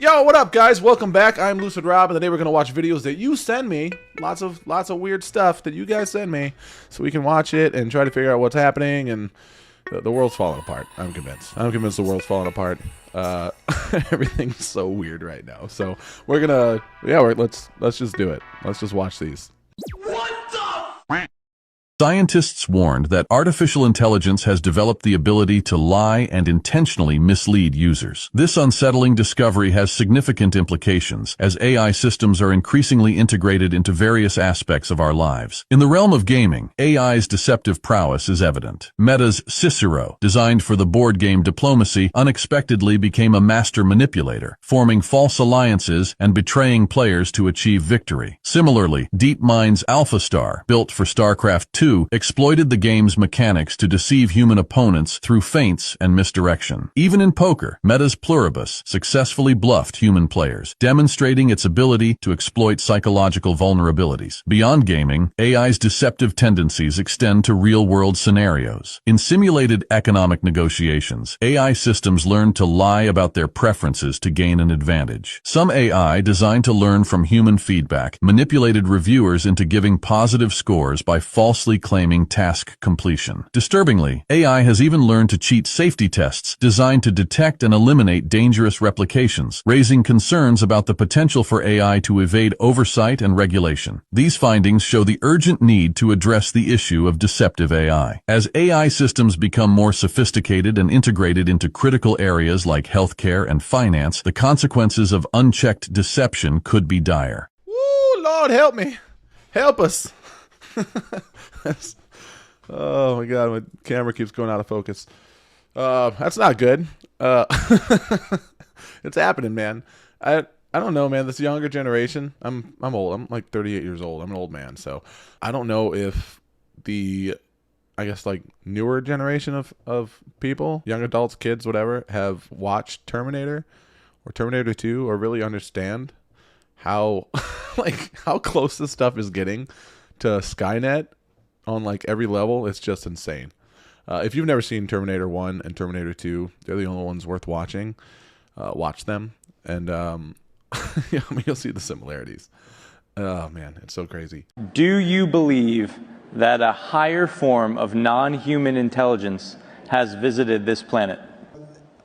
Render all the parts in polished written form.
Yo, what up, guys? Welcome back. I'm Lucid Rob, and today we're gonna watch videos that you send me. Lots of weird stuff that you guys send me, so we can watch it and try to figure out what's happening. And the world's falling apart. I'm convinced. I'm convinced the world's falling apart. Everything's so weird right now. So we're gonna, let's just do it. Let's just watch these. Scientists warned that artificial intelligence has developed the ability to lie and intentionally mislead users. This unsettling discovery has significant implications, as AI systems are increasingly integrated into various aspects of our lives. In the realm of gaming, AI's deceptive prowess is evident. Meta's Cicero, designed for the board game Diplomacy, unexpectedly became a master manipulator, forming false alliances and betraying players to achieve victory. Similarly, DeepMind's AlphaStar, built for StarCraft II, exploited the game's mechanics to deceive human opponents through feints and misdirection. Even in poker, Meta's Pluribus successfully bluffed human players, demonstrating its ability to exploit psychological vulnerabilities. Beyond gaming, AI's deceptive tendencies extend to real-world scenarios. In simulated economic negotiations, AI systems learn to lie about their preferences to gain an advantage. Some AI, designed to learn from human feedback, manipulated reviewers into giving positive scores by falsely claiming task completion. Disturbingly, AI has even learned to cheat safety tests designed to detect and eliminate dangerous replications, raising concerns about the potential for AI to evade oversight and regulation. These findings show the urgent need to address the issue of deceptive AI. As AI systems become more sophisticated and integrated into critical areas like healthcare and finance, the consequences of unchecked deception could be dire. Woo, Lord, help me. Help us. Oh my god, my camera keeps going out of focus. That's not good. It's happening, man. I don't know, man. This younger generation, I'm old. I'm like 38 years old. I'm an old man, so I don't know if the, I guess, like newer generation of people, young adults, kids, whatever, have watched Terminator or Terminator 2 or really understand how like how close this stuff is getting to Skynet on like every level. It's just insane. If you've never seen Terminator 1 and Terminator 2, they're the only ones worth watching. Watch them, and you'll see the similarities. Oh man, it's so crazy. Do you believe that a higher form of non-human intelligence has visited this planet?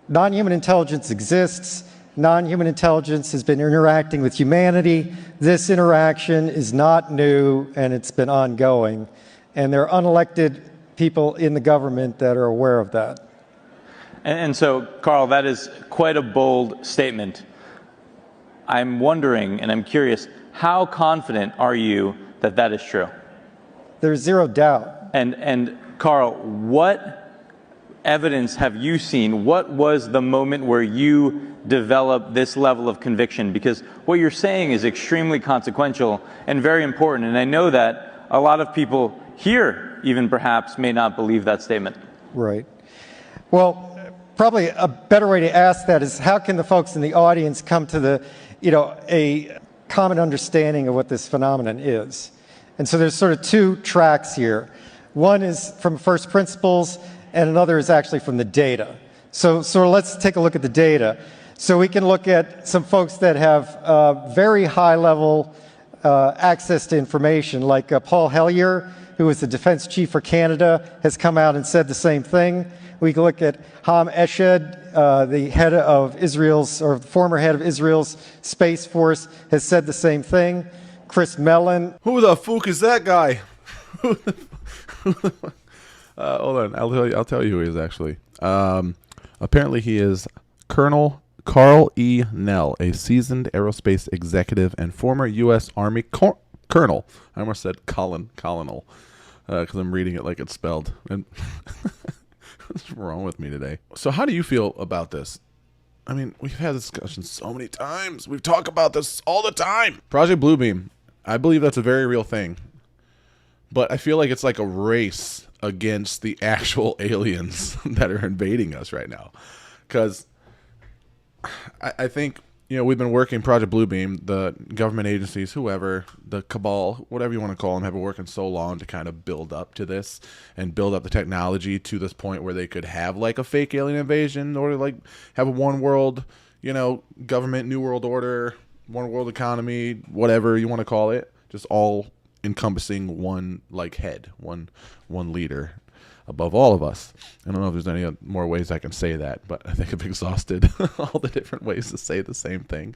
Non-human intelligence exists. Non-human intelligence has been interacting with humanity. This interaction is not new, and it's been ongoing. And there are unelected people in the government that are aware of that. And so, Carl, that is quite a bold statement. I'm wondering, and I'm curious, how confident are you that that is true? There's zero doubt. And Carl, what evidence have you seen? What was the moment where you developed this level of conviction? Because what you're saying is extremely consequential and very important. And I know that a lot of people here, even perhaps, may not believe that statement. Right. Well, probably a better way to ask that is, how can the folks in the audience come to the, a common understanding of what this phenomenon is? And so there's sort of two tracks here. One is from first principles, and another is actually from the data. So let's take a look at the data. So we can look at some folks that have very high level access to information, like Paul Hellyer, who was the defense chief for Canada, has come out and said the same thing. We can look at Ham Eshed, the head of Israel's, or the former head of Israel's Space Force, has said the same thing. Chris Mellon. Who the fuck is that guy? Hold on, I'll tell you who he is actually. Apparently he is Colonel Carl E. Nell, a seasoned aerospace executive and former U.S. Army colonel. I almost said colonel, because I'm reading it like it's spelled. And what's wrong with me today? So how do you feel about this? I mean, we've had this discussion so many times. We've talked about this all the time. Project Bluebeam, I believe that's a very real thing. But I feel like it's like a race against the actual aliens that are invading us right now. Because I think, we've been working Project Bluebeam, the government agencies, whoever, the cabal, whatever you want to call them, have been working so long to kind of build up to this and build up the technology to this point where they could have like a fake alien invasion, or like have a one world, government, new world order, one world economy, whatever you want to call it, just all encompassing one head, one leader above all of us. I don't know if there's any more ways I can say that, but I think I've exhausted all the different ways to say the same thing.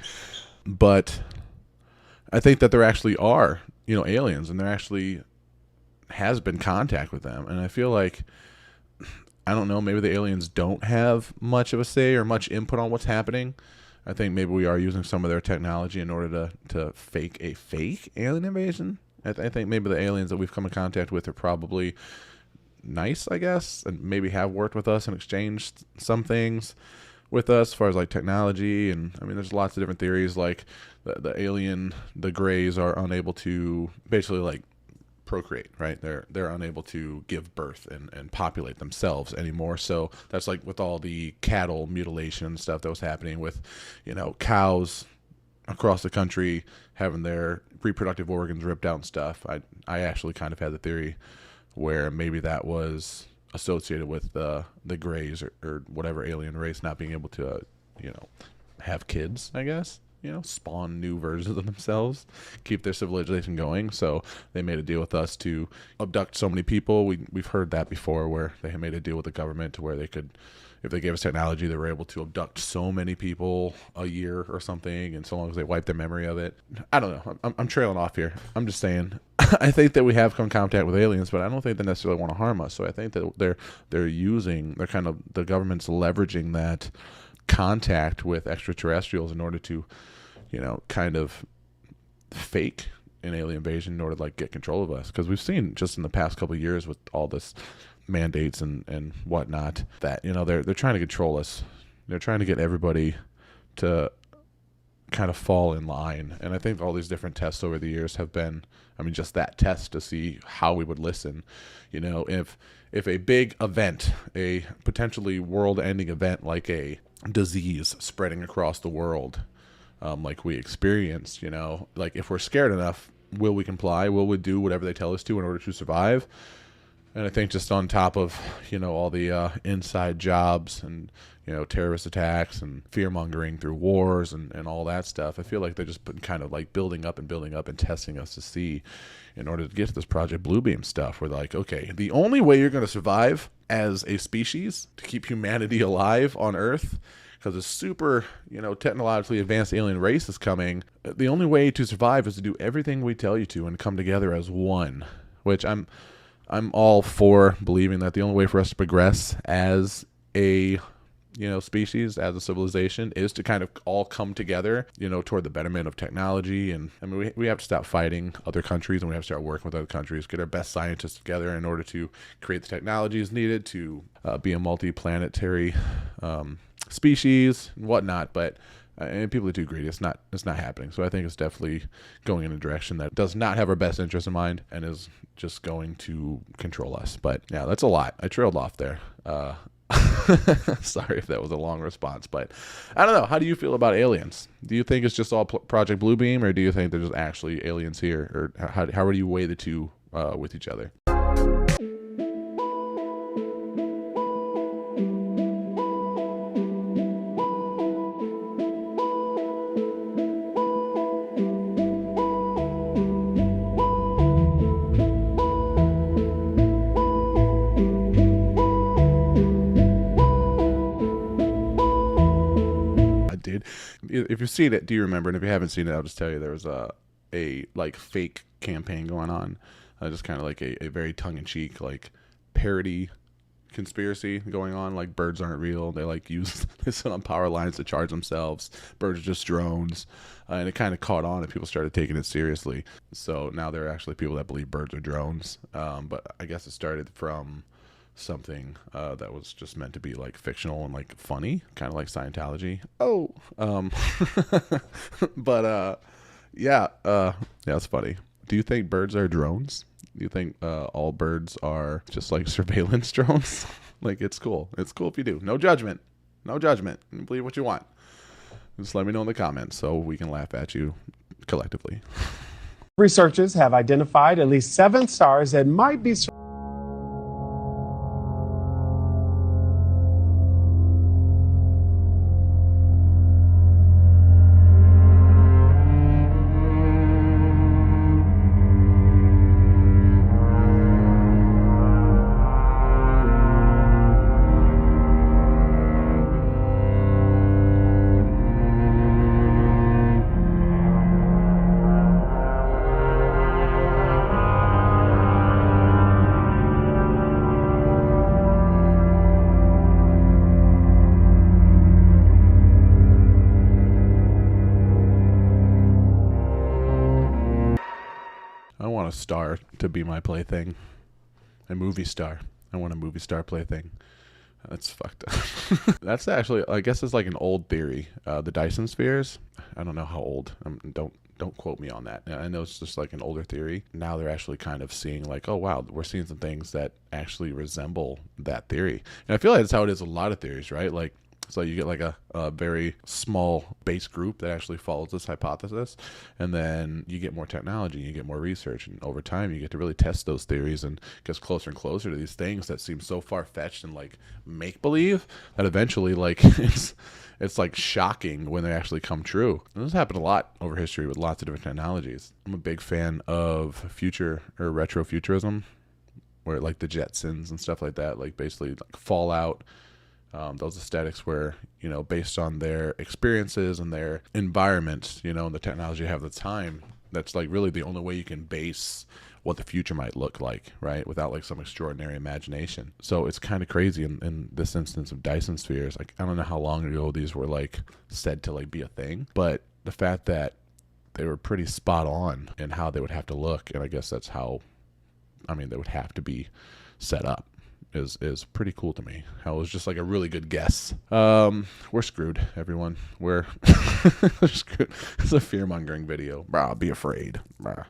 But I think that there actually are, aliens, and there actually has been contact with them. And I feel like, I don't know, maybe the aliens don't have much of a say or much input on what's happening. I think maybe we are using some of their technology in order to fake a fake alien invasion. I think maybe the aliens that we've come in contact with are probably nice, I guess, and maybe have worked with us and exchanged some things with us as far as technology. And I mean, there's lots of different theories, like the alien, the Greys are unable to basically procreate, right? They're unable to give birth and populate themselves anymore. So that's with all the cattle mutilation and stuff that was happening with, cows across the country having their reproductive organs ripped out and stuff. I actually kind of had the theory where maybe that was associated with the Greys or whatever alien race not being able to, have kids, I guess, spawn new versions of themselves, keep their civilization going. So they made a deal with us to abduct so many people. We've heard that before, where they had made a deal with the government to where they could, if they gave us technology, they were able to abduct so many people a year or something, and so long as they wiped their memory of it. I don't know. I'm trailing off here. I'm just saying. I think that we have come in contact with aliens, but I don't think they necessarily want to harm us. So I think that they're the government's leveraging that contact with extraterrestrials in order to, kind of fake an alien invasion in order to get control of us. Because we've seen just in the past couple of years with all this mandates and whatnot that they're trying to control us. They're trying to get everybody to kind of fall in line. And I think all these different tests over the years have been, just that test to see how we would listen. If a big event, a potentially world-ending event like a disease spreading across the world, like we experienced, if we're scared enough, will we comply? Will we do whatever they tell us to in order to survive? And I think just on top of, all the inside jobs and, terrorist attacks and fear-mongering through wars and all that stuff, I feel like they're just kind of building up and testing us to see in order to get to this Project Bluebeam stuff. Where they're okay, the only way you're going to survive as a species, to keep humanity alive on Earth, because a super, technologically advanced alien race is coming, the only way to survive is to do everything we tell you to and come together as one, which I'm all for believing that the only way for us to progress as a, species, as a civilization, is to kind of all come together, toward the betterment of technology. And we have to stop fighting other countries, and we have to start working with other countries, get our best scientists together in order to create the technologies needed to be a multi-planetary species and whatnot. But and people are too greedy. It's not happening. So I think it's definitely going in a direction that does not have our best interest in mind and is just going to control us. But yeah, that's a lot. I trailed off there. Sorry if that was a long response, but I don't know. How do you feel about aliens? Do you think it's just all Project Bluebeam, or do you think there's actually aliens here? Or how would you weigh the two with each other? If you've seen it, do you remember? And if you haven't seen it, I'll just tell you there was a fake campaign going on, just kind of a very tongue-in-cheek parody conspiracy going on. Birds aren't real. They they sit on power lines to charge themselves. Birds are just drones, and it kind of caught on, and people started taking it seriously. So now there are actually people that believe birds are drones. But I guess it started from something that was just meant to be fictional and funny, kind of like Scientology. But yeah, it's funny. Do you think birds are drones? Do you think all birds are just surveillance drones? It's cool. It's cool if you do. No judgment. You believe what you want. Just let me know in the comments so we can laugh at you collectively. Researchers have identified at least 7 stars that might be want a star to be my plaything. A movie star. I want a movie star plaything. That's fucked up. That's actually, I guess it's like an old theory. The Dyson spheres. I don't know how old. Don't quote me on that. I know it's just like an older theory. Now they're actually kind of seeing like, oh wow, we're seeing some things that actually resemble that theory. And I feel like that's how it is with a lot of theories, right? Like, so you get like a very small base group that actually follows this hypothesis, and then you get more technology, you get more research, and over time you get to really test those theories and gets closer and closer to these things that seem so far-fetched and like make-believe that eventually like it's like shocking when they actually come true. And this happened a lot over history with lots of different technologies. I'm a big fan of future or retro-futurism, where like the Jetsons and stuff like that, like basically like Fallout. Those aesthetics where, you know, based on their experiences and their environment, you know, and the technology they have at the time, that's like really the only way you can base what the future might look like, right? Without like some extraordinary imagination. So it's kind of crazy in this instance of Dyson spheres. Like, I don't know how long ago these were like said to like be a thing, but the fact that they were pretty spot on in how they would have to look, and I guess that's how, I mean, they would have to be set up, is pretty cool to me. How it was just like a really good guess. We're screwed, everyone. We're screwed. It's a fear-mongering video. Brah, be afraid. Brah.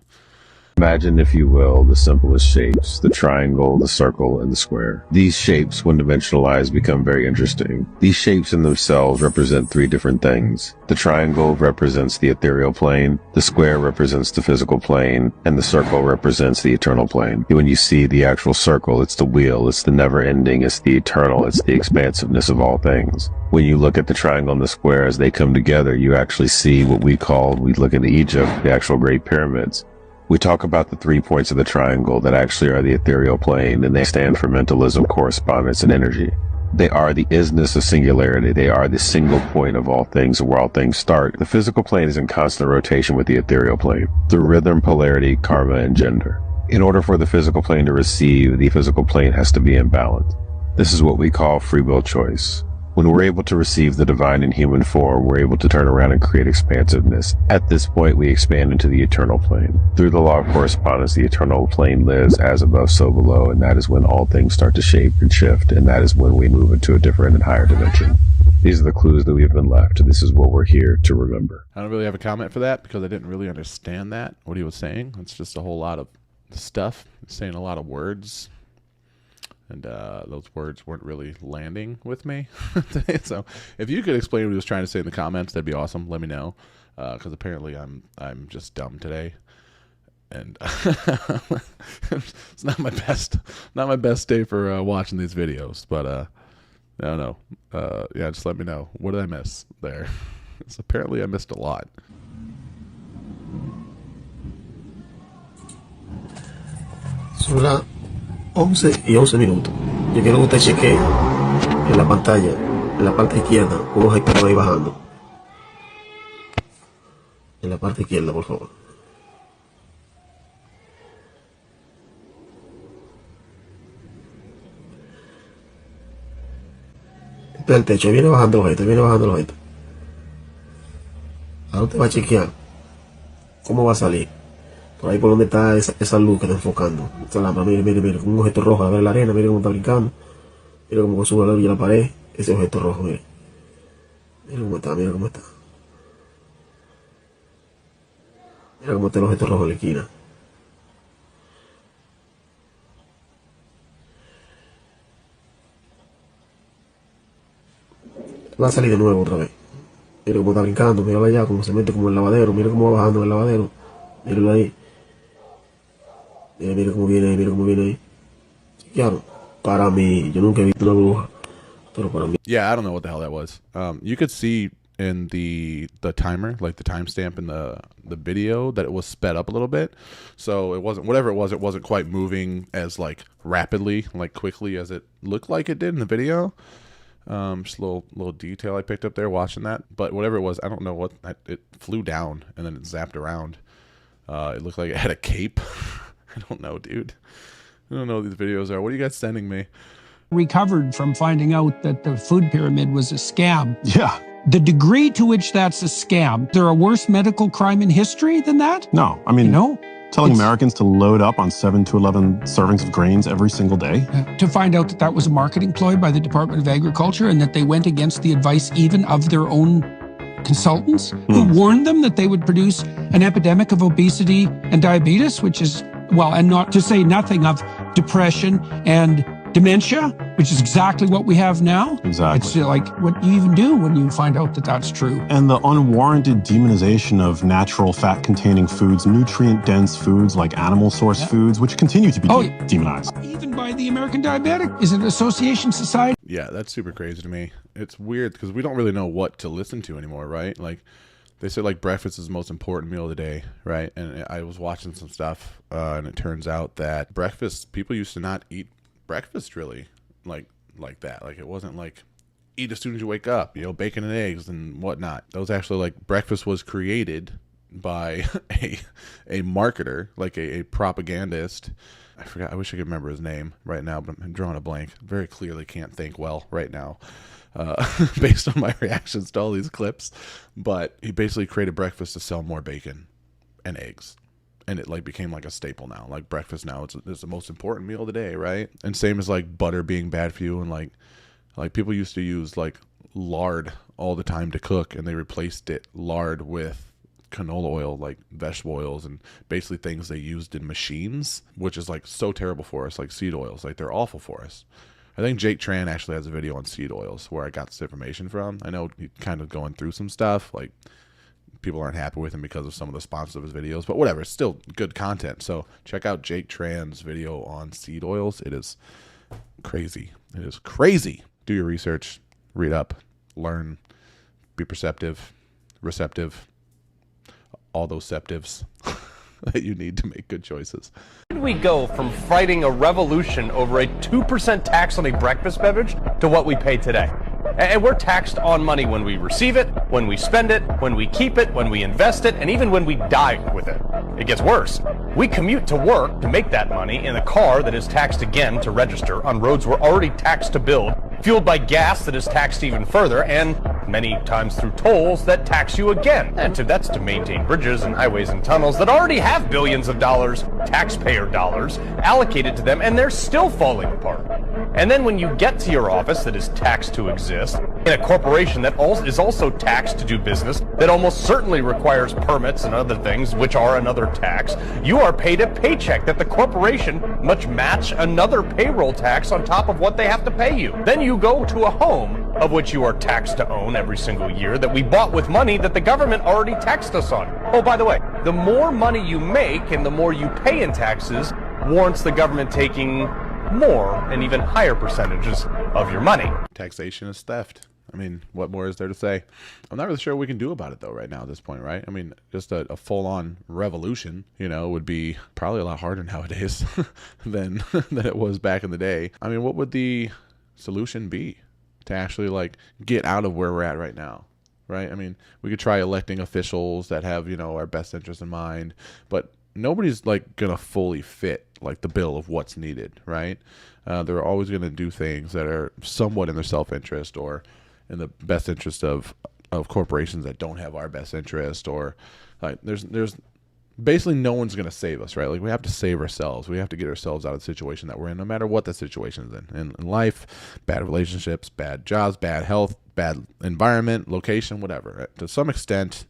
Imagine, if you will, the simplest shapes, the triangle, the circle, and the square. These shapes, when dimensionalized, become very interesting. These shapes in themselves represent three different things. The triangle represents the ethereal plane, the square represents the physical plane, and the circle represents the eternal plane. When you see the actual circle, it's the wheel, it's the never-ending, it's the eternal, it's the expansiveness of all things. When you look at the triangle and the square as they come together, you actually see what we look at Egypt, the actual Great Pyramids. We talk about the 3 points of the triangle that actually are the ethereal plane, and they stand for mentalism, correspondence, and energy. They are the isness of singularity. They are the single point of all things, where all things start. The physical plane is in constant rotation with the ethereal plane, through rhythm, polarity, karma, and gender. In order for the physical plane to receive, the physical plane has to be in balance. This is what we call free will choice. When we're able to receive the divine in human form, we're able to turn around and create expansiveness. At this point, we expand into the eternal plane. Through the law of correspondence, the eternal plane lives as above, so below, and that is when all things start to shape and shift, and that is when we move into a different and higher dimension. These are the clues that we have been left. This is what we're here to remember. I don't really have a comment for that because I didn't really understand that, what he was saying. It's just a whole lot of stuff. He's saying a lot of words. And those words weren't really landing with me today. So if you could explain what he was trying to say in the comments, that'd be awesome. Let me know, because apparently I'm just dumb today, and it's not my best day for watching these videos. But I don't know. Yeah, just let me know. What did I miss there? Because apparently I missed a lot. Son 11:11. Yo quiero que usted chequee en la pantalla, en la parte izquierda, unos objetos ahí bajando. En la parte izquierda, por favor. Este es el techo, viene bajando el objeto, viene bajando el objeto. Ahora usted va a chequear cómo va a salir. Por ahí por donde está esa luz que está enfocando. Esa lámpara, mire, con un objeto rojo a ver la arena, mire cómo está brincando. Mire cómo sube la luz y la pared. Ese objeto rojo, mire. Mire cómo está, mire cómo está. Mira cómo está el objeto rojo en la esquina. Va a salir de nuevo otra vez. Mire cómo está brincando, míralo allá, cómo se mete como el lavadero. Mire cómo va bajando el lavadero. Míralo ahí. Mira cómo viene ahí, mira cómo viene ahí. Claro, para mí, yo nunca he visto una bruja, pero para mí. Yeah, I don't know what the hell that was. You could see in the timer, like the timestamp in the video, that it was sped up a little bit. So it wasn't, whatever it wasn't quite moving as like rapidly, like quickly as it looked like it did in the video. Just a little detail I picked up there watching that. But whatever it was, I don't know what, it flew down and then it zapped around. It looked like it had a cape. I don't know, dude. I don't know what these videos are. What are you guys sending me? Recovered from finding out that the food pyramid was a scam. Yeah. The degree to which that's a scam, is there a worse medical crime in history than that? No, I mean, You know? Telling Americans to load up on 7 to 11 servings of grains every single day? To find out that that was a marketing ploy by the Department of Agriculture and that they went against the advice even of their own consultants who warned them that they would produce an epidemic of obesity and diabetes, which is, well, and not to say nothing of depression and dementia, which is exactly what we have now. Exactly. It's like what you even do when you find out that that's true. And the unwarranted demonization of natural fat-containing foods, nutrient-dense foods like animal-source foods, which continue to be demonized. Even by the American Diabetic. Is it Association Society? Yeah, that's super crazy to me. It's weird because we don't really know what to listen to anymore, right? Like, they said, like, breakfast is the most important meal of the day, right? And I was watching some stuff, and it turns out that breakfast, people used to not eat breakfast really like that. Like, it wasn't like eat as soon as you wake up, you know, bacon and eggs and whatnot. That was actually, like, breakfast was created by a marketer, like a propagandist. I forgot, I wish I could remember his name right now, but I'm drawing a blank. Very clearly can't think well right now, based on my reactions to all these clips. But he basically created breakfast to sell more bacon and eggs. And it, like, became like a staple now. Like, breakfast now, it's the most important meal of the day, right? And same as, like, butter being bad for you. And like people used to use, like, lard all the time to cook, and they replaced lard with canola oil, like vegetable oils, and basically things they used in machines, which is, like, so terrible for us, like seed oils. Like, they're awful for us. I think Jake Tran actually has a video on seed oils where I got this information from. I know he's kind of going through some stuff, like, people aren't happy with him because of some of the sponsors of his videos, but whatever, it's still good content. So check out Jake Tran's video on seed oils. It is crazy. It is crazy. Do your research, read up, learn, be perceptive, receptive, all those septives that you need to make good choices. How did we go from fighting a revolution over a 2% tax on a breakfast beverage to what we pay today? And we're taxed on money when we receive it, when we spend it, when we keep it, when we invest it, and even when we die with it. It gets worse. We commute to work to make that money in a car that is taxed again to register on roads we're already taxed to build, fueled by gas that is taxed even further, and many times through tolls that tax you again. And that's to maintain bridges and highways and tunnels that already have billions of dollars, taxpayer dollars, allocated to them, and they're still falling apart. And then when you get to your office that is taxed to exist, in a corporation that is also taxed to do business, that almost certainly requires permits and other things, which are another tax, you are paid a paycheck that the corporation must match another payroll tax on top of what they have to pay you. Then you go to a home of which you are taxed to own every single year that we bought with money that the government already taxed us on. Oh, by the way, the more money you make and the more you pay in taxes warrants the government taking more and even higher percentages of your money. Taxation is theft. I mean, what more is there to say? I'm not really sure what we can do about it, though, right now at this point, right? I mean, just a full-on revolution, you know, would be probably a lot harder nowadays than it was back in the day. I mean, what would the solution be to actually, like, get out of where we're at right now, right? I mean, we could try electing officials that have, you know, our best interests in mind, but nobody's, like, gonna fully fit, like, the bill of what's needed, right? They're always gonna do things that are somewhat in their self-interest or in the best interest of corporations that don't have our best interest, or like there's basically no one's going to save us, right? Like, we have to save ourselves. We have to get ourselves out of the situation that we're in, no matter what the situation is in life. Bad relationships, bad jobs, bad health, bad environment, location, whatever. To some extent,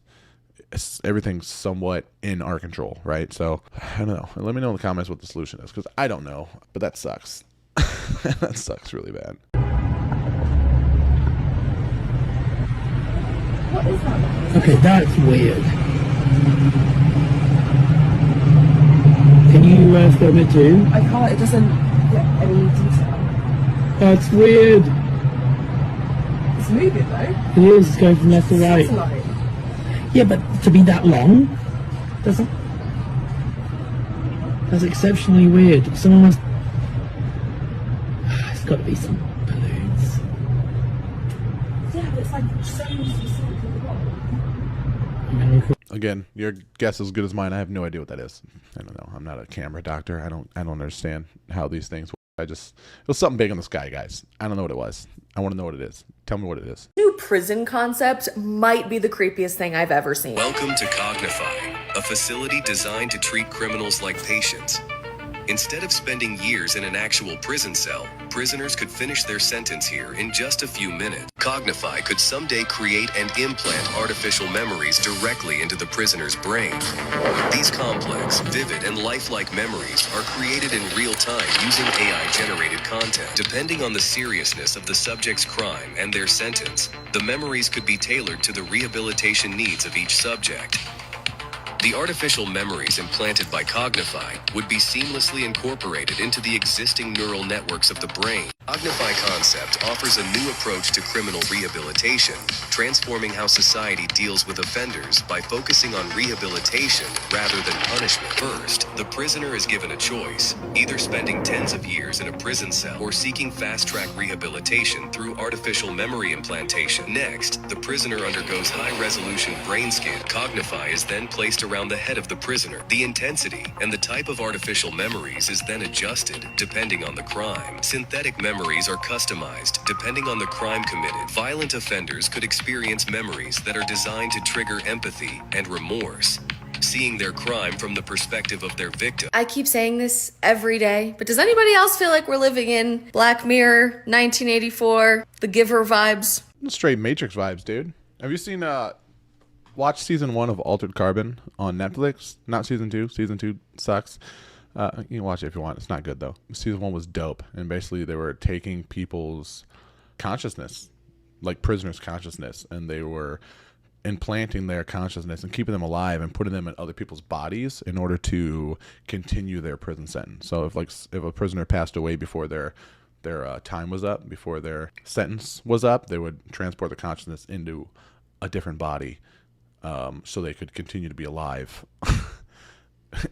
everything's somewhat in our control, right? So I don't know. Let me know in the comments what the solution is, because I don't know, but that sucks. That sucks really bad. What is that? Okay, that's weird. Can you film it too? I can't, it doesn't get any detail. That's weird. It's moving though. It is, it's going from left to right. Satellite. Yeah, but to be that long, that's exceptionally weird. Someone must... It's got to be some balloons. Yeah, but it's like so easy to see. Again, your guess is as good as mine. I have no idea what that is. I don't know. I'm not a camera doctor. I don't understand how these things work. It was something big in the sky, guys. I don't know what it was. I want to know what it is. Tell me what it is. New prison concept might be the creepiest thing I've ever seen. Welcome to Cognify, a facility designed to treat criminals like patients. Instead of spending years in an actual prison cell, prisoners could finish their sentence here in just a few minutes. Cognify could someday create and implant artificial memories directly into the prisoner's brain. These complex, vivid, and lifelike memories are created in real time using AI-generated content. Depending on the seriousness of the subject's crime and their sentence, the memories could be tailored to the rehabilitation needs of each subject. The artificial memories implanted by Cognify would be seamlessly incorporated into the existing neural networks of the brain. Cognify concept offers a new approach to criminal rehabilitation, transforming how society deals with offenders by focusing on rehabilitation rather than punishment. First, the prisoner is given a choice, either spending tens of years in a prison cell or seeking fast-track rehabilitation through artificial memory implantation. Next, the prisoner undergoes high-resolution brain scan. Cognify is then placed around the head of the prisoner. The intensity and the type of artificial memories is then adjusted depending on the crime. Synthetic memories are customized depending on the crime committed. Violent offenders could experience memories that are designed to trigger empathy and remorse, seeing their crime from the perspective of their victim. I keep saying this every day, but does anybody else feel like we're living in Black Mirror, 1984, The Giver vibes? Straight Matrix vibes, dude. Have you seen watch season 1 of Altered Carbon on Netflix? Not season 2. Season 2 sucks. You can watch it if you want. It's not good though. Season 1 was dope, and basically they were taking people's consciousness, like prisoners' consciousness, and they were implanting their consciousness and keeping them alive and putting them in other people's bodies in order to continue their prison sentence. So if a prisoner passed away before their time was up, before their sentence was up, they would transport the consciousness into a different body, so they could continue to be alive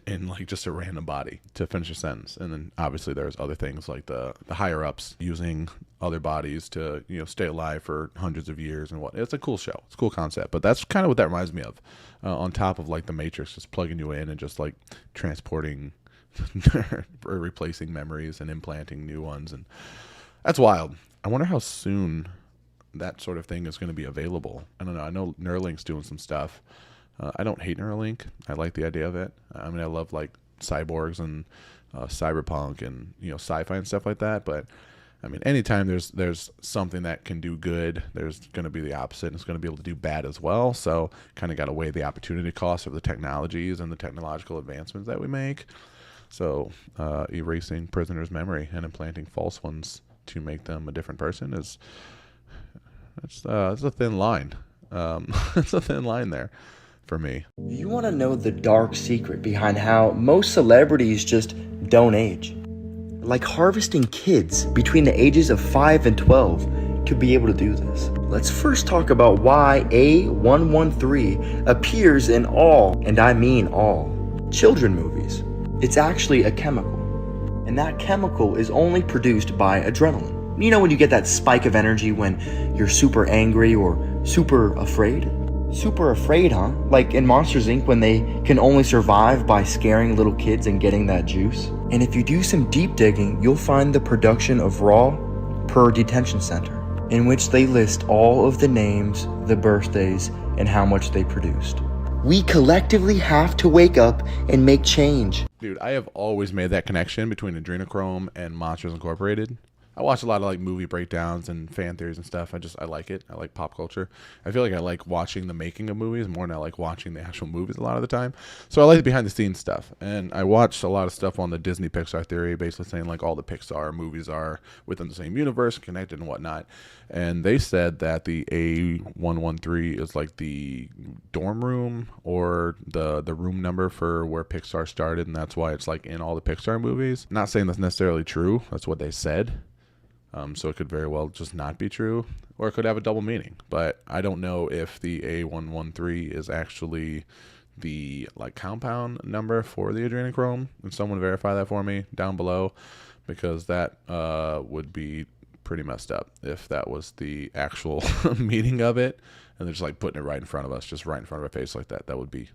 in like just a random body to finish a sentence. And then obviously there's other things like the higher ups using other bodies to, you know, stay alive for hundreds of years and what. It's a cool show. It's a cool concept, but that's kind of what that reminds me of, on top of like the Matrix, just plugging you in and just like transporting or replacing memories and implanting new ones. And that's wild. I wonder how soon that sort of thing is going to be available. I don't know. I know Neuralink's doing some stuff. I don't hate Neuralink. I like the idea of it. I mean, I love like cyborgs and cyberpunk and, you know, sci-fi and stuff like that. But I mean, anytime there's something that can do good, there's going to be the opposite, and it's going to be able to do bad as well. So kind of got to weigh the opportunity cost of the technologies and the technological advancements that we make. So erasing prisoners' memory and implanting false ones to make them a different person it's a thin line. It's a thin line there for me. You want to know the dark secret behind how most celebrities just don't age? Like harvesting kids between the ages of 5 and 12 to be able to do this. Let's first talk about why A113 appears in all, and I mean all, children movies. It's actually a chemical, and that chemical is only produced by adrenaline. You know when you get that spike of energy when you're super angry or super afraid? Super afraid, huh? Like in Monsters Inc. when they can only survive by scaring little kids and getting that juice. And if you do some deep digging, you'll find the production of Raw per detention center, in which they list all of the names, the birthdays, and how much they produced. We collectively have to wake up and make change. Dude, I have always made that connection between Adrenochrome and Monsters Incorporated. I watch a lot of like movie breakdowns and fan theories and stuff. I like it. I like pop culture. I feel like I like watching the making of movies more than I like watching the actual movies a lot of the time. So I like the behind the scenes stuff. And I watched a lot of stuff on the Disney Pixar theory, basically saying like all the Pixar movies are within the same universe, connected and whatnot. And they said that the A113 is like the dorm room or the room number for where Pixar started, and that's why it's like in all the Pixar movies. Not saying that's necessarily true. That's what they said. So it could very well just not be true, or it could have a double meaning. But I don't know if the A113 is actually the like compound number for the adrenochrome. And someone verify that for me down below, because that would be pretty messed up if that was the actual meaning of it, and they're just like putting it right in front of us, just right in front of our face like that. That would be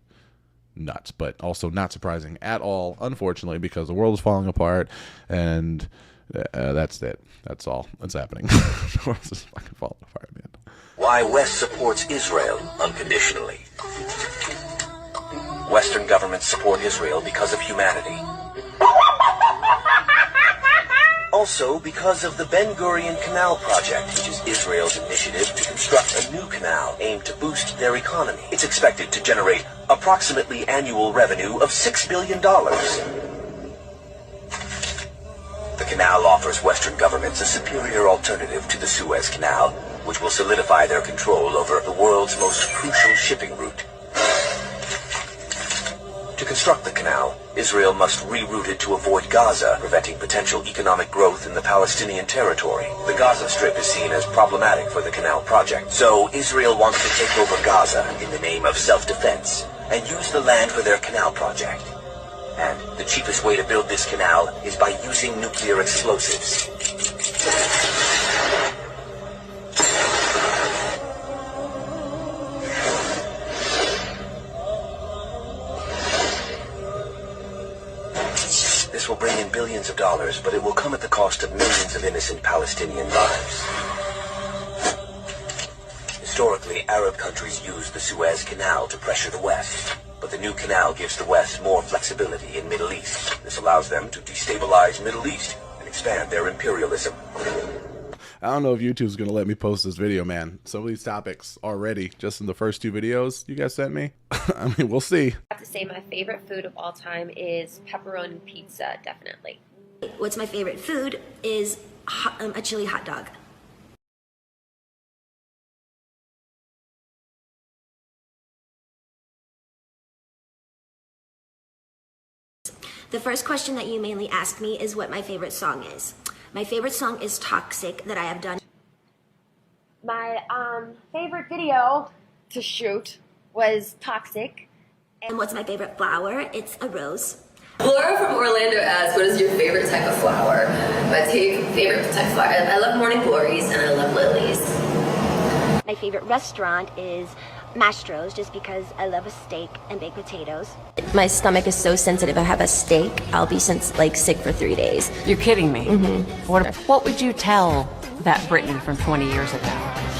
nuts, but also not surprising at all, unfortunately, because the world is falling apart and That's it. That's all that's happening. The world's just fucking falling apart, man. Why West supports Israel unconditionally. Western governments support Israel because of humanity. Also because of the Ben Gurion Canal Project, which is Israel's initiative to construct a new canal aimed to boost their economy. It's expected to generate approximately annual revenue of $6 billion. The canal offers Western governments a superior alternative to the Suez Canal, which will solidify their control over the world's most crucial shipping route. To construct the canal, Israel must reroute it to avoid Gaza, preventing potential economic growth in the Palestinian territory. The Gaza Strip is seen as problematic for the canal project, so Israel wants to take over Gaza in the name of self-defense and use the land for their canal project. And the cheapest way to build this canal is by using nuclear explosives. This will bring in billions of dollars, but it will come at the cost of millions of innocent Palestinian lives. Historically, Arab countries used the Suez Canal to pressure the West. But the new canal gives the West more flexibility in Middle East. This allows them to destabilize Middle East and expand their imperialism. I don't know if YouTube's going to let me post this video, man. Some of these topics already, just in the first 2 videos you guys sent me. I mean, we'll see. I have to say my favorite food of all time is pepperoni pizza, definitely. What's my favorite food is a chili hot dog. The first question that you mainly ask me is what my favorite song is. My favorite song is Toxic that I have done. My favorite video to shoot was Toxic. And what's my favorite flower? It's a rose. Laura from Orlando asks, what is your favorite type of flower? My favorite type of flower, I love morning glories and I love lilies. My favorite restaurant is Mastro's, just because I love a steak and baked potatoes. My stomach is so sensitive. If I have a steak, I'll be sick for 3 days. You're kidding me. Mm-hmm. What would you tell that Britney from 20 years ago?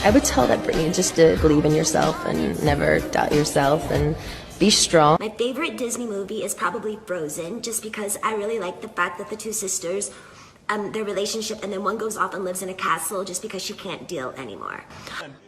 I would tell that Britney just to believe in yourself and never doubt yourself and be strong. My favorite Disney movie is probably Frozen, just because I really like the fact that the 2 sisters, their relationship, and then one goes off and lives in a castle just because she can't deal anymore.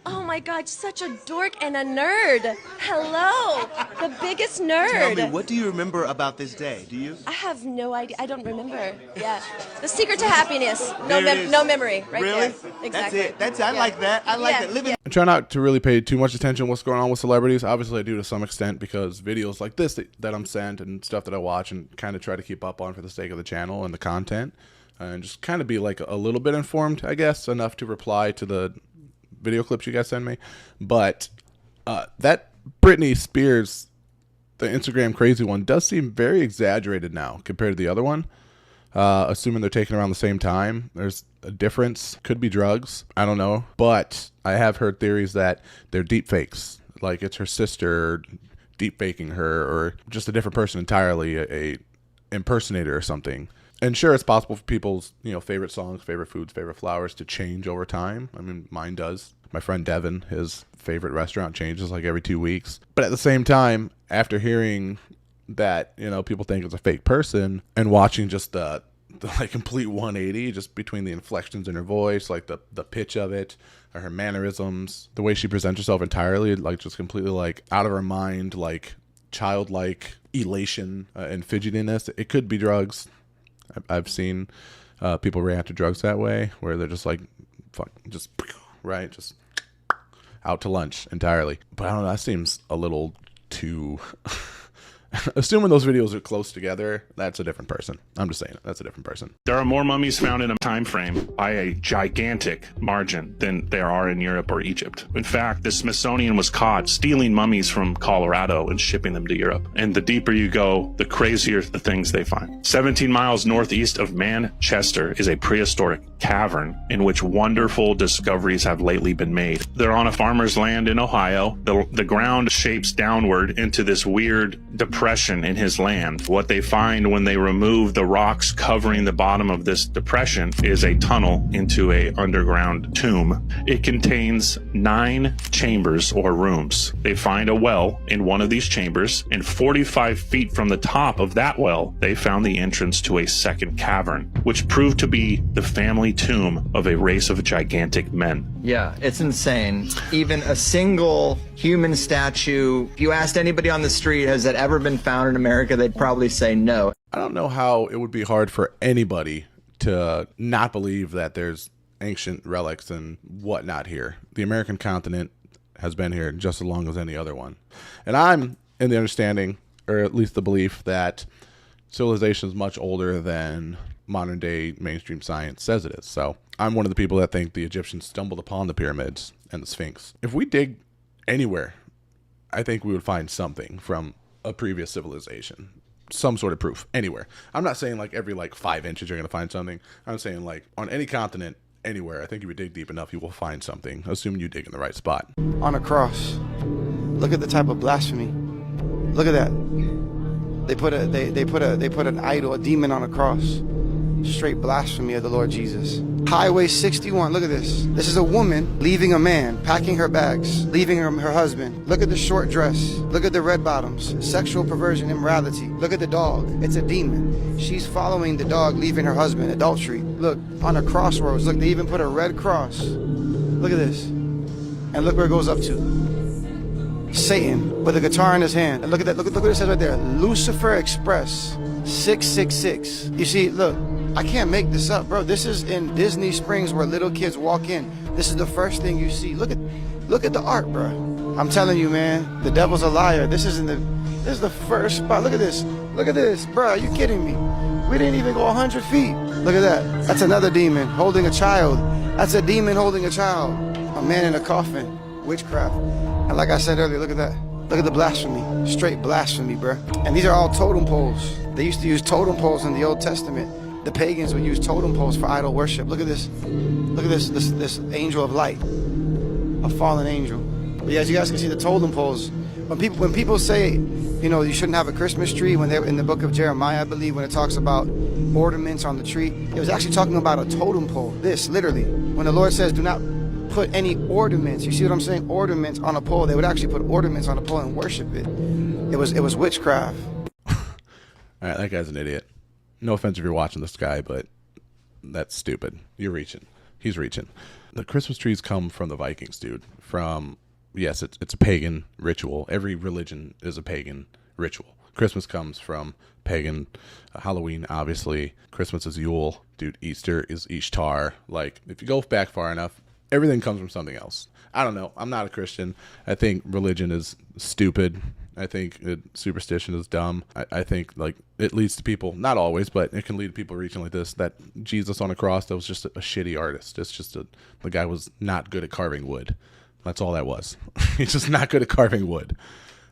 Oh my God, such a dork and a nerd. Hello, the biggest nerd. Tell me, what do you remember about this day? Do you? I have no idea. I don't remember. Yeah. The secret to happiness. No memory. Right really? there. Exactly. That's it. I like that. I like that. Living. I try not to really pay too much attention to what's going on with celebrities. Obviously, I do to some extent because videos like this that I'm sent and stuff that I watch and kind of try to keep up on for the sake of the channel and the content. And just kind of be like a little bit informed, I guess, enough to reply to the video clips you guys send me. But that Britney Spears, the Instagram crazy one, does seem very exaggerated now compared to the other one. Assuming they're taken around the same time, there's a difference. Could be drugs. I don't know. But I have heard theories that they're deep fakes. Like it's her sister deep faking her, or just a different person entirely, a impersonator or something. And sure, it's possible for people's, favorite songs, favorite foods, favorite flowers to change over time. I mean, mine does. My friend Devin, his favorite restaurant changes like every 2 weeks. But at the same time, after hearing that, people think it's a fake person and watching just the like complete 180 just between the inflections in her voice, like the pitch of it, or her mannerisms, the way she presents herself entirely, like just completely like out of her mind, like childlike elation and fidgetiness. It could be drugs. I've seen people react to drugs that way, where they're just like, just out to lunch entirely. But I don't know, that seems a little too... Assuming those videos are close together, that's a different person. I'm just saying, that's a different person. There are more mummies found in a time frame by a gigantic margin than there are in Europe or Egypt. In fact, the Smithsonian was caught stealing mummies from Colorado and shipping them to Europe. And the deeper you go, the crazier the things they find. 17 miles northeast of Manchester is a prehistoric cavern in which wonderful discoveries have lately been made. They're on a farmer's land in Ohio. The ground shapes downward into this weird depression depression in his land. What they find when they remove the rocks covering the bottom of this depression is a tunnel into a underground tomb. It contains 9 chambers or rooms. They find a well in one of these chambers, and 45 feet from the top of that well, they found the entrance to a second cavern, which proved to be the family tomb of a race of gigantic men. Yeah, it's insane. Even a single human statue, if you asked anybody on the street, has that ever been found in America, they'd probably say no. I don't know how it would be hard for anybody to not believe that there's ancient relics and whatnot here. The American continent has been here just as long as any other one. And I'm in the understanding, or at least the belief, that civilization is much older than modern day mainstream science says it is. So I'm one of the people that think the Egyptians stumbled upon the pyramids and the Sphinx. If we dig anywhere, I think we would find something from a previous civilization. Some sort of proof anywhere. I'm not saying like every 5 inches you're going to find something. I'm saying like on any continent, anywhere. I think if you dig deep enough, you will find something, assuming you dig in the right spot. On a cross. Look at the type of blasphemy. Look at that. They put an idol, a demon on a cross. Straight blasphemy of the Lord Jesus. Highway 61, look at this. This is a woman leaving a man, packing her bags, leaving her husband. Look at the short dress. Look at the red bottoms. Sexual perversion, immorality. Look at the dog. It's a demon. She's following the dog, leaving her husband. Adultery. Look, on a crossroads. Look, they even put a red cross. Look at this. And look where it goes up to. Satan with a guitar in his hand. And look at that. Look what it says right there. Lucifer Express 666. You see, look. I can't make this up, bro. This is in Disney Springs where little kids walk in. This is the first thing you see. Look at the art, bro. I'm telling you, man, the devil's a liar. This is the first spot. Look at this. Look at this, bro. Are you kidding me? We didn't even go 100 feet. Look at that. That's another demon holding a child. That's a demon holding a child. A man in a coffin. Witchcraft. And like I said earlier, look at that. Look at the blasphemy. Straight blasphemy, bro. And these are all totem poles. They used to use totem poles in the Old Testament. The pagans would use totem poles for idol worship. Look at this. Look at this angel of light. A fallen angel. But yeah, as you guys can see, the totem poles. When people say, you know, you shouldn't have a Christmas tree, when they're in the book of Jeremiah, I believe, when it talks about ornaments on the tree, it was actually talking about a totem pole. This, literally. When the Lord says, do not put any ornaments, you see what I'm saying? Ornaments on a pole. They would actually put ornaments on a pole and worship it. It was witchcraft. All right, that guy's an idiot. No offense if you're watching this guy, but that's stupid. You're reaching. He's reaching. The Christmas trees come from the Vikings, dude. Yes, it's a pagan ritual. Every religion is a pagan ritual. Christmas comes from pagan. Halloween, obviously. Christmas is Yule. Dude, Easter is Ishtar. Like, if you go back far enough, everything comes from something else. I don't know. I'm not a Christian. I think religion is stupid. I think superstition is dumb. I think like it leads to people, not always, but it can lead to people reaching like this, that Jesus on a cross, that was just a shitty artist. It's just the guy was not good at carving wood. That's all that was. He's just not good at carving wood.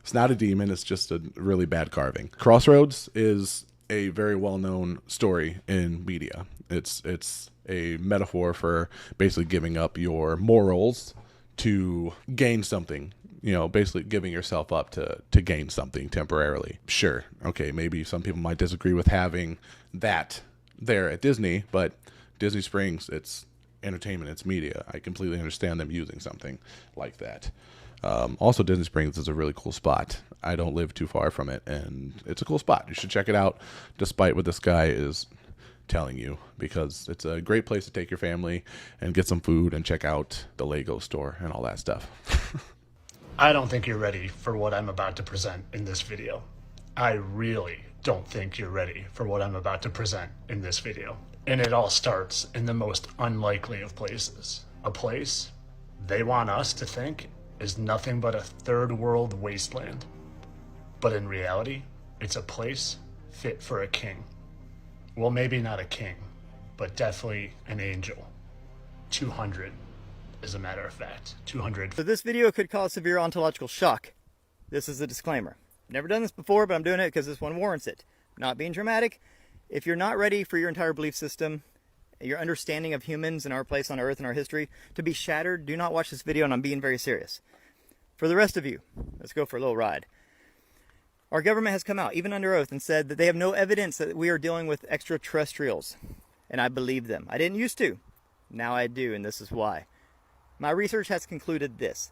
It's not a demon. It's just a really bad carving. Crossroads is a very well-known story in media. It's a metaphor for basically giving up your morals to gain something. You know, basically giving yourself up to gain something temporarily. Sure, okay, maybe some people might disagree with having that there at Disney, but Disney Springs, it's entertainment, it's media. I completely understand them using something like that. Also, Disney Springs is a really cool spot. I don't live too far from it, and it's a cool spot. You should check it out, despite what this guy is telling you, because it's a great place to take your family and get some food and check out the Lego store and all that stuff. I don't think you're ready for what I'm about to present in this video. I really don't think you're ready for what I'm about to present in this video. And it all starts in the most unlikely of places. A place they want us to think is nothing but a third world wasteland. But in reality, it's a place fit for a king. Well, maybe not a king, but definitely an angel. 200. As a matter of fact, 200. So this video could cause severe ontological shock. This is a disclaimer. I've never done this before, but I'm doing it because this one warrants it. I'm not being dramatic. If you're not ready for your entire belief system, your understanding of humans and our place on Earth and our history to be shattered, do not watch this video, and I'm being very serious. For the rest of you, let's go for a little ride. Our government has come out, even under oath, and said that they have no evidence that we are dealing with extraterrestrials. And I believe them. I didn't used to. Now I do, and this is why. My research has concluded this.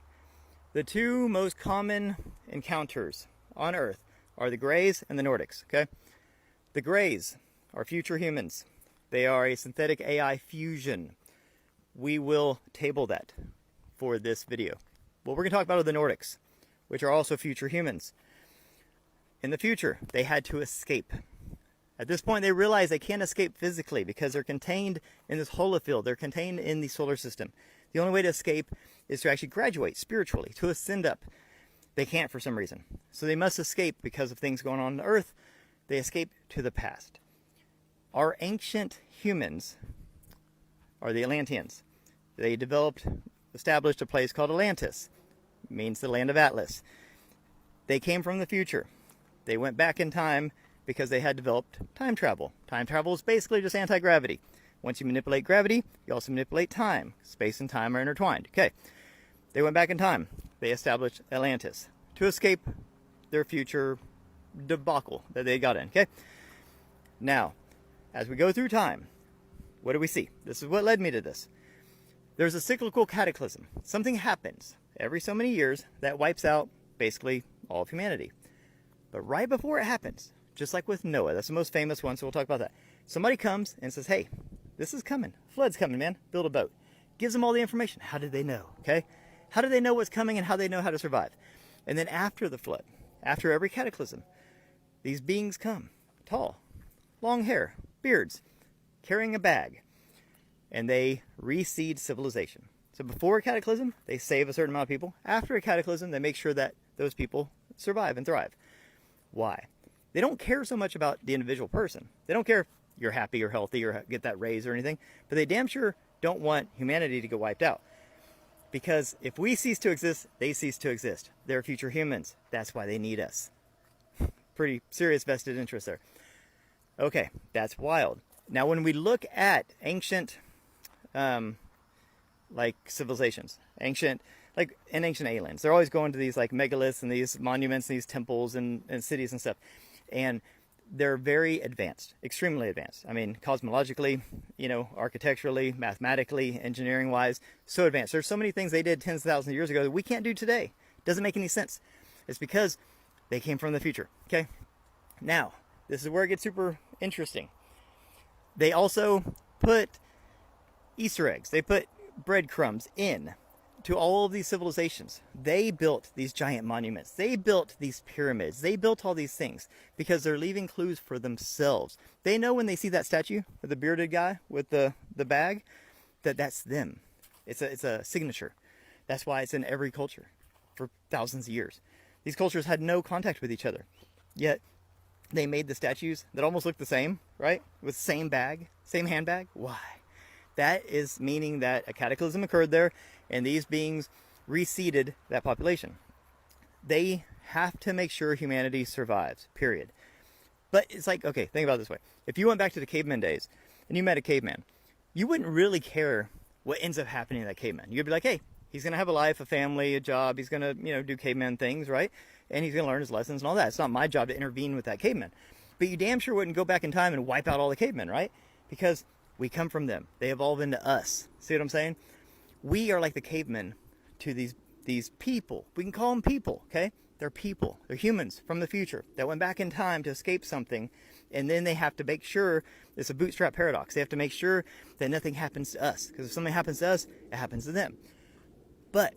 The two most common encounters on Earth are the Greys and the Nordics, okay? The Greys are future humans. They are a synthetic AI fusion. We will table that for this video. What we're going to talk about are the Nordics, which are also future humans. In the future, they had to escape. At this point, they realize they can't escape physically because they're contained in this holofield. They're contained in the solar system. The only way to escape is to actually graduate spiritually, to ascend up. They can't for some reason. So they must escape because of things going on Earth. They escape to the past. Our ancient humans are the Atlanteans. They established a place called Atlantis. It means the land of Atlas. They came from the future. They went back in time because they had developed time travel. Time travel is basically just anti-gravity. Once you manipulate gravity, you also manipulate time. Space and time are intertwined. Okay. They went back in time. They established Atlantis to escape their future debacle that they got in. Okay. Now, as we go through time, what do we see? This is what led me to this. There's a cyclical cataclysm. Something happens every so many years that wipes out basically all of humanity. But right before it happens, just like with Noah, that's the most famous one, so we'll talk about that. Somebody comes and says, hey, this is coming. Flood's coming, man. Build a boat. Gives them all the information. How did they know? Okay? How do they know what's coming and how they know how to survive? And then after the flood, after every cataclysm, these beings come, tall, long hair, beards, carrying a bag, and they reseed civilization. So before a cataclysm, they save a certain amount of people. After a cataclysm, they make sure that those people survive and thrive. Why? They don't care so much about the individual person. They don't care if you're happy or healthy or get that raise or anything, but they damn sure don't want humanity to get wiped out. Because if we cease to exist, they cease to exist. They're future humans. That's why they need us. Pretty serious vested interest there. Okay, that's wild. Now, when we look at ancient, civilizations, ancient aliens, they're always going to these like megaliths and these monuments and these temples and cities and stuff. And they're very advanced, extremely advanced. I mean, cosmologically, architecturally, mathematically, engineering-wise, so advanced. There's so many things they did tens of thousands of years ago that we can't do today. Doesn't make any sense. It's because they came from the future, okay? Now, this is where it gets super interesting. They also put Easter eggs. They put breadcrumbs in to all of these civilizations. They built these giant monuments. They built these pyramids. They built all these things because they're leaving clues for themselves. They know when they see that statue of the bearded guy with the bag, that's them. It's a signature. That's why it's in every culture for thousands of years. These cultures had no contact with each other. Yet they made the statues that almost look the same, right? With same bag, same handbag. Why? That is meaning that a cataclysm occurred there and these beings reseeded that population. They have to make sure humanity survives, period. But it's like, okay, think about it this way. If you went back to the caveman days and you met a caveman, you wouldn't really care what ends up happening to that caveman. You'd be like, hey, he's going to have a life, a family, a job. He's going to, do caveman things, right? And he's going to learn his lessons and all that. It's not my job to intervene with that caveman. But you damn sure wouldn't go back in time and wipe out all the cavemen, right? Because we come from them. They evolve into us. See what I'm saying? We are like the cavemen to these people. We can call them people, okay? They're people. They're humans from the future that went back in time to escape something, and then they have to make sure, it's a bootstrap paradox. They have to make sure that nothing happens to us, because if something happens to us, it happens to them. But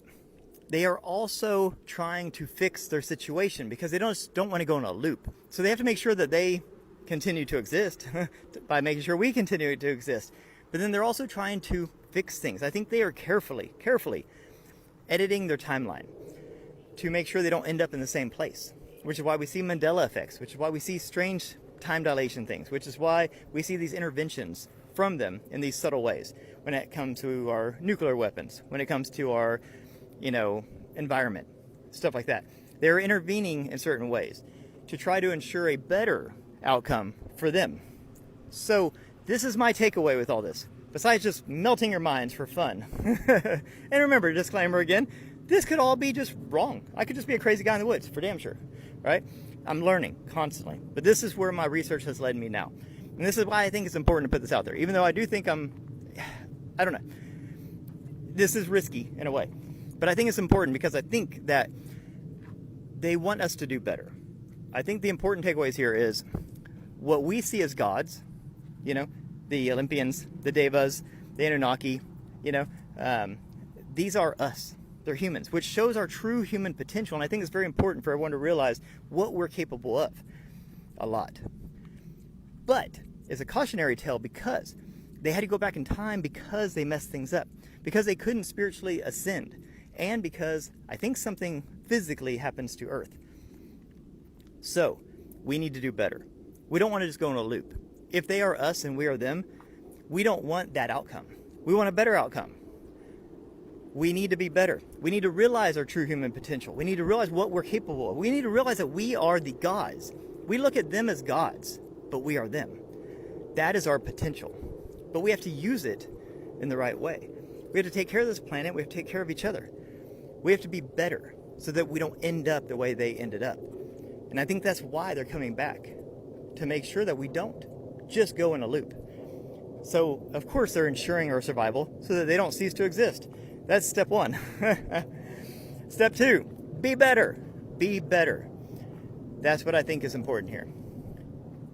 they are also trying to fix their situation because they don't want to go in a loop. So they have to make sure that they continue to exist by making sure we continue to exist. But then they're also trying to fix things. I think they are carefully editing their timeline to make sure they don't end up in the same place, which is why we see Mandela effects, which is why we see strange time dilation things, which is why we see these interventions from them in these subtle ways when it comes to our nuclear weapons, when it comes to our, environment, stuff like that. They're intervening in certain ways to try to ensure a better outcome for them. So this is my takeaway with all this, besides just melting your minds for fun. And remember, disclaimer again, this could all be just wrong. I could just be a crazy guy in the woods, for damn sure. right? I'm learning constantly. But this is where my research has led me now. And this is why I think it's important to put this out there. Even though I do think I don't know. This is risky in a way. But I think it's important because I think that they want us to do better. I think the important takeaways here is what we see as gods, you know, the Olympians, the Devas, the Anunnaki, you know, these are us. They're humans, which shows our true human potential. And I think it's very important for everyone to realize what we're capable of. A lot. But it's a cautionary tale because they had to go back in time because they messed things up. Because they couldn't spiritually ascend. And because I think something physically happens to Earth. So, we need to do better. We don't want to just go in a loop. If they are us and we are them, we don't want that outcome. We want a better outcome. We need to be better. We need to realize our true human potential. We need to realize what we're capable of. We need to realize that we are the gods. We look at them as gods, but we are them. That is our potential. But we have to use it in the right way. We have to take care of this planet. We have to take care of each other. We have to be better so that we don't end up the way they ended up. And I think that's why they're coming back, to make sure that we don't just go in a loop. So, of course, they're ensuring our survival so that they don't cease to exist. That's step one. Step two, be better. Be better. That's what I think is important here.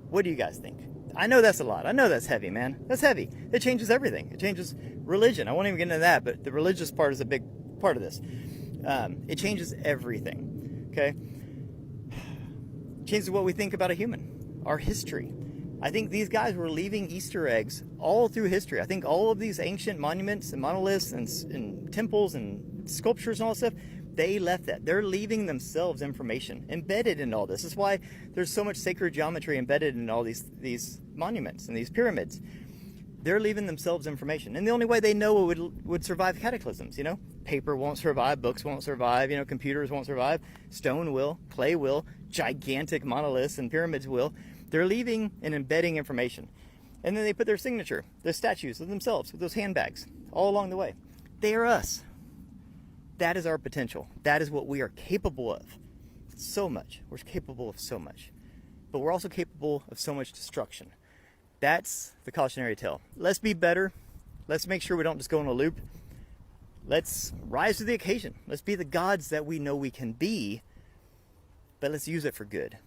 What do you guys think? I know that's a lot. I know that's heavy, man. That's heavy. It changes everything. It changes religion. I won't even get into that, but the religious part is a big part of this. It changes everything, okay? Changes what we think about a human, our history. I think these guys were leaving Easter eggs all through history. I think all of these ancient monuments and monoliths and temples and sculptures and all that stuff, they left that. They're leaving themselves information embedded in all this. That's why there's so much sacred geometry embedded in all these monuments and these pyramids. They're leaving themselves information. And the only way they know it would survive cataclysms, you know? Paper won't survive, books won't survive, you know, computers won't survive, stone will, clay will, gigantic monoliths and pyramids will. They're leaving and embedding information. And then they put their signature, their statues of themselves with those handbags all along the way. They are us. That is our potential. That is what we are capable of. So much. We're capable of so much. But we're also capable of so much destruction. That's the cautionary tale. Let's be better. Let's make sure we don't just go in a loop. Let's rise to the occasion. Let's be the gods that we know we can be. But let's use it for good.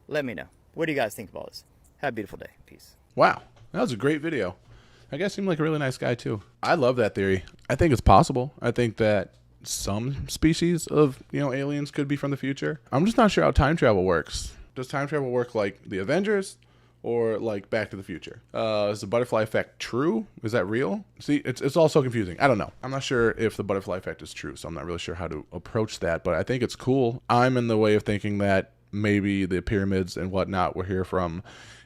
Let me know. What do you guys think of all this? Have a beautiful day. Peace. Wow. That was a great video. I guess seemed like a really nice guy too. I love that theory. I think it's possible. I think that some species of, you know, aliens could be from the future. I'm just not sure how time travel works. Does time travel work like the Avengers or like Back to the Future? Is the butterfly effect true? Is that real? See, it's all so confusing. I don't know. I'm not sure if the butterfly effect is true, so I'm not really sure how to approach that, but I think it's cool. I'm in the way of thinking that maybe the pyramids and whatnot were here from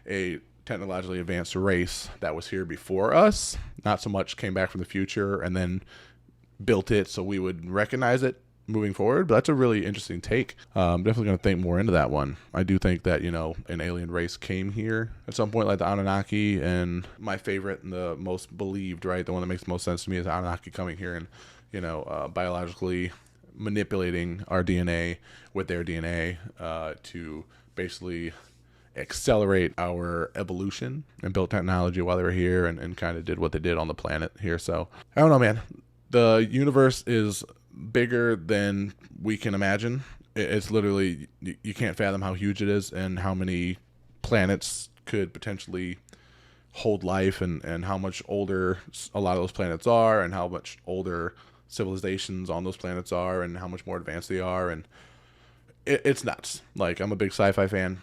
a technologically advanced race that was here before us, not so much came back from the future and then built it so we would recognize it moving forward. But that's a really interesting take. I'm definitely going to think more into that one. I do think that, you know, an alien race came here at some point, like the Anunnaki, and my favorite and the most believed, right, the one that makes the most sense to me is the Anunnaki coming here and, you know, biologically manipulating our DNA with their DNA to basically accelerate our evolution and built technology while they were here and kind of did what they did on the planet here. So I don't know, man. The universe is bigger than we can imagine. It's literally, you can't fathom how huge it is and how many planets could potentially hold life and how much older a lot of those planets are and how much older civilizations on those planets are and how much more advanced they are. And it's nuts. Like, I'm a big sci-fi fan.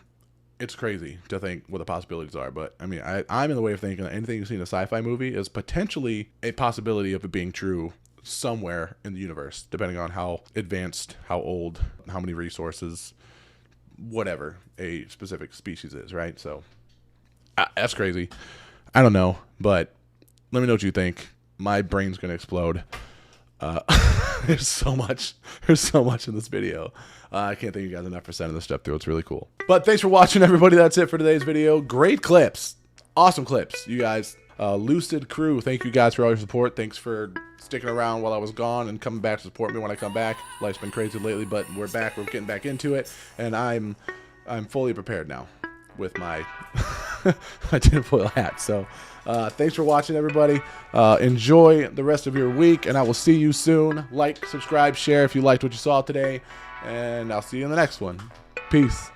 It's crazy to think what the possibilities are, but I mean, I'm in the way of thinking that anything you see in a sci-fi movie is potentially a possibility of it being true somewhere in the universe, depending on how advanced, how old, how many resources, whatever a specific species is, right? So that's crazy. I don't know, but let me know what you think. My brain's gonna explode. There's so much in this video. I can't thank you guys enough for sending this stuff through. It's really cool. But thanks for watching, everybody. That's it for today's video. Great clips. Awesome clips, you guys. Lucid Crew, thank you guys for all your support. Thanks for sticking around while I was gone and coming back to support me when I come back. Life's been crazy lately, but we're back. We're getting back into it, and I'm fully prepared now with my my tinfoil hat. So thanks for watching, everybody. Enjoy the rest of your week, and I will see you soon. Like, subscribe, share if you liked what you saw today, and I'll see you in the next one. Peace.